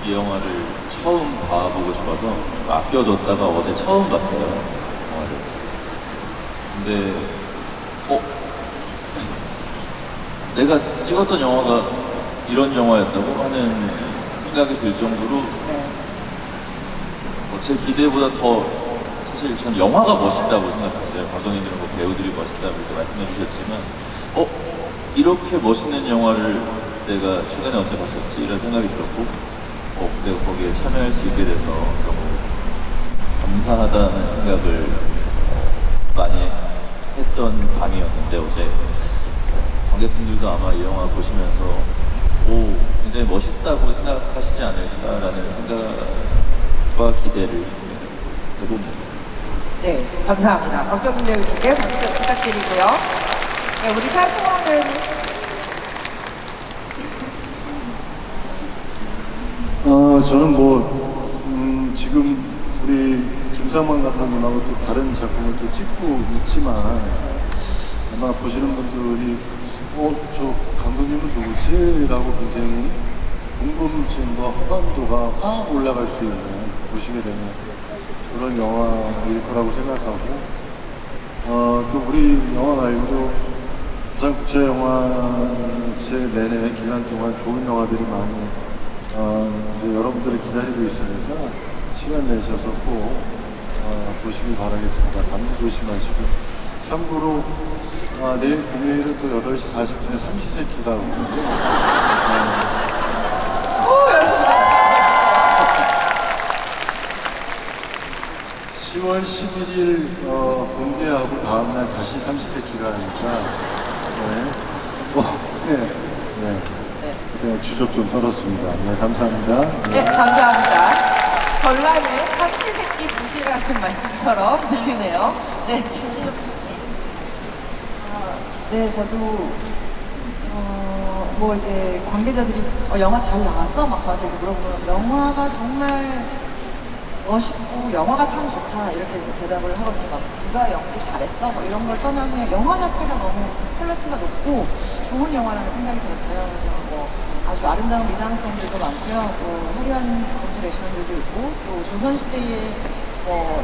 이 영화를 처음 봐보고 싶어서 좀 아껴뒀다가 어제 처음 봤어요, 영화를. 근데 내가 찍었던 영화가 이런 영화였다고 하는 생각이 들 정도로 제 기대보다 더 사실 전 영화가 멋있다고 생각했어요. 감독님들은 뭐 배우들이 멋있다고 이렇게 말씀해 주셨지만 이렇게 멋있는 영화를 내가 최근에 언제 봤었지? 이런 생각이 들었고 내가 거기에 참여할 수 있게 돼서 너무 감사하다는 생각을 많이 했던 밤이었는데 어제 관객분들도 아마 이 영화 보시면서 굉장히 멋있다고 생각하시지 않을까라는 생각과 기대를 해봅니다. 네, 감사합니다. 박정민 배우님께 박수 부탁드리고요. 네, 우리 샤스원 배우님. 저는 지금 우리 김상만 감독님하고 또 다른 작품을 또 찍고 있지만 아마 보시는 분들이 저 감독님은 누구지? 라고 굉장히 궁금증과 호감도가 확 올라갈 수 있는 보시게 되는 그런 영화일 거라고 생각하고 또 우리 영화 말고도 부산국제영화제 내내 기간 동안 좋은 영화들이 많이 이제 여러분들을 기다리고 있으니까 시간 내셔서 꼭 보시길 바라겠습니다. 감기 조심하시고 참고로 내일 금요일은 또 8시 40분에 삼시세끼가 오거든요. 여러분 박수 부탁드립니다. 10월 11일 공개하고 다음날 다시 삼시세끼가 하니까 그때 주접 좀 떨었습니다. 네, 감사합니다. 네, 감사합니다. 전란을 삼시세끼 보시라는 말씀처럼 들리네요. 네, 김진욱 배우님. 네, 저도 뭐 이제 관계자들이 영화 잘 나왔어? 막 저한테 이렇게 물어보면 영화가 정말 멋있고 영화가 참 좋다 이렇게 이제 대답을 하거든요. 막 누가 연기 잘했어? 뭐 이런 걸 떠나면 영화 자체가 너무 퀄리티가 높고 좋은 영화라는 생각이 들었어요. 그래서 뭐 아주 아름다운 미장센들도 많고요. 또 화려한 검술 액션들도 있고 또 조선시대의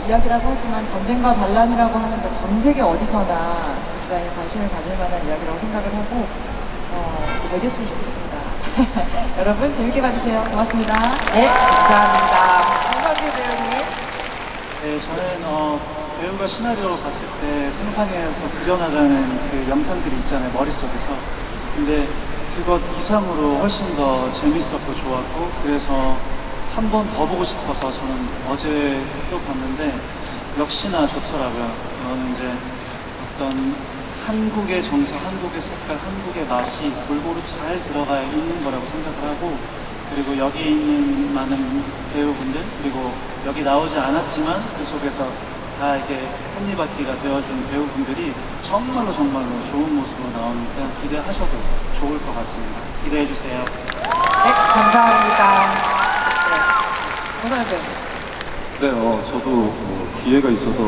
이야기라고 하지만 전쟁과 반란이라고 하는 게 전 세계 어디서나 굉장히 관심을 가질 만한 이야기라고 생각을 하고 잘 됐으면 좋겠습니다. 여러분 재밌게 봐주세요. 고맙습니다. 네, 감사합니다. 홍석규 배우님. 네, 저는 배우가 시나리오를 봤을 때 상상해서 그려나가는 그 영상들이 있잖아요, 머릿속에서. 근데 그것 이상으로 훨씬 더 재밌었고 좋았고, 그래서 한 번 더 보고 싶어서 저는 어제 또 봤는데 역시나 좋더라고요. 이거는 이제 어떤 한국의 정서, 한국의 색깔, 한국의 맛이 골고루 잘 들어가 있는 거라고 생각을 하고, 그리고 여기 있는 많은 배우분들, 그리고 여기 나오지 않았지만 그 속에서 다 이렇게 톱니바퀴가 되어준 배우분들이 정말로 좋은 모습으로 나오니까 기대하셔도 좋을 것 같습니다. 기대해주세요. 네, 감사합니다. 오늘 배우. 네, 저도 기회가 있어서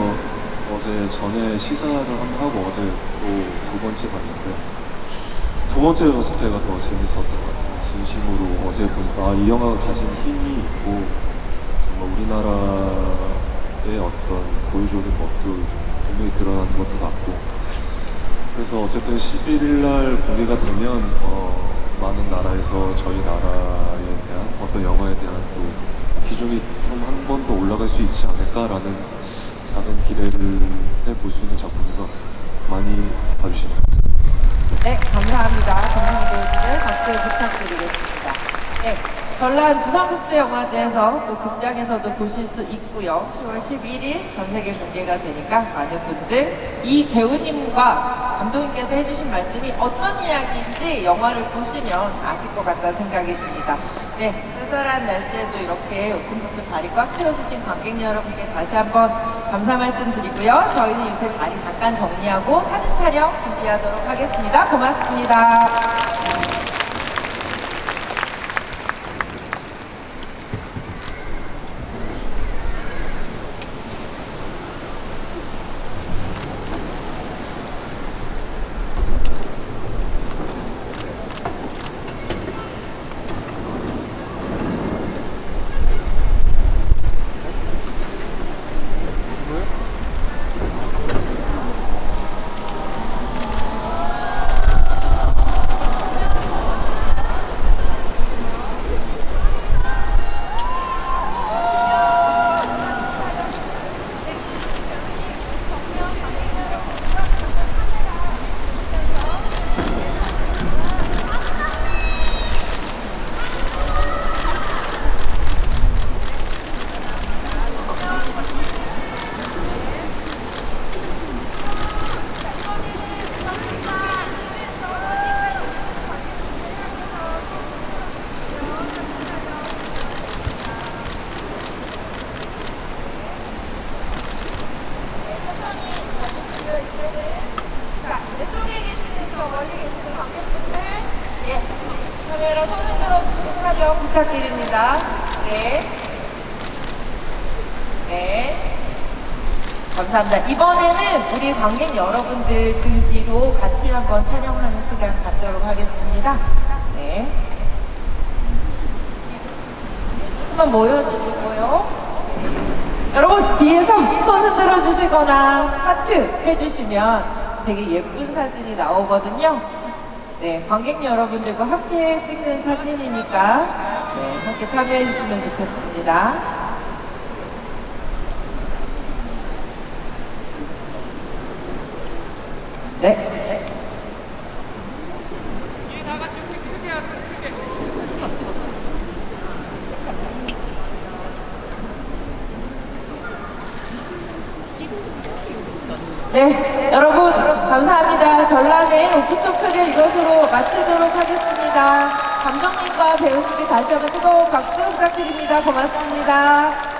어제 전에 시사를 한번 하고 어제 또 두 번째 봤는데 두 번째 봤을 때가 더 재밌었던 것 같아요. 진심으로 어제 보니까 이 영화가 가진 힘이 있고 정말 우리나라의 어떤 보여주는 것도 분명히 드러나는 것도 같고, 그래서 어쨌든 11일 날 공개가 되면 많은 나라에서 저희 나라에 대한 어떤 영화에 대한 또 기준이 좀 한 번 더 올라갈 수 있지 않을까라는 작은 기대를 해볼 수 있는 작품인 것 같습니다. 많이 봐주시면 감사하겠습니다. 네, 감사합니다. 감사합니다. 박수 부탁드리겠습니다. 네, 전란 부산국제영화제에서 또 극장에서도 보실 수 있고요. 10월 11일 전 세계 공개가 되니까 많은 분들 이 배우님과 감독님께서 해주신 말씀이 어떤 이야기인지 영화를 보시면 아실 것 같다는 생각이 듭니다. 네, 쌀쌀한 날씨에도 이렇게 오픈토크 자리 꽉 채워주신 관객 여러분께 다시 한번 감사 말씀드리고요. 저희는 이렇게 자리 잠깐 정리하고 사진 촬영 준비하도록 하겠습니다. 고맙습니다. 카메라 손 흔들어주시고 촬영 부탁드립니다. 네. 네. 감사합니다. 이번에는 우리 관객 여러분들 등 뒤로 같이 한번 촬영하는 시간 갖도록 하겠습니다. 네. 조금만 모여주시고요. 네. 여러분 뒤에서 손 흔들어 주시거나 하트 해주시면 되게 예쁜 사진이 나오거든요. 네, 관객 여러분들과 함께 찍는 사진이니까 네, 함께 참여해 주시면 좋겠습니다. 네. 네, 여러분 감사합니다. 전란의 오픈토크를 이것으로 마치도록 하겠습니다. 감독님과 배우님께 다시 한번 뜨거운 박수 부탁드립니다. 고맙습니다.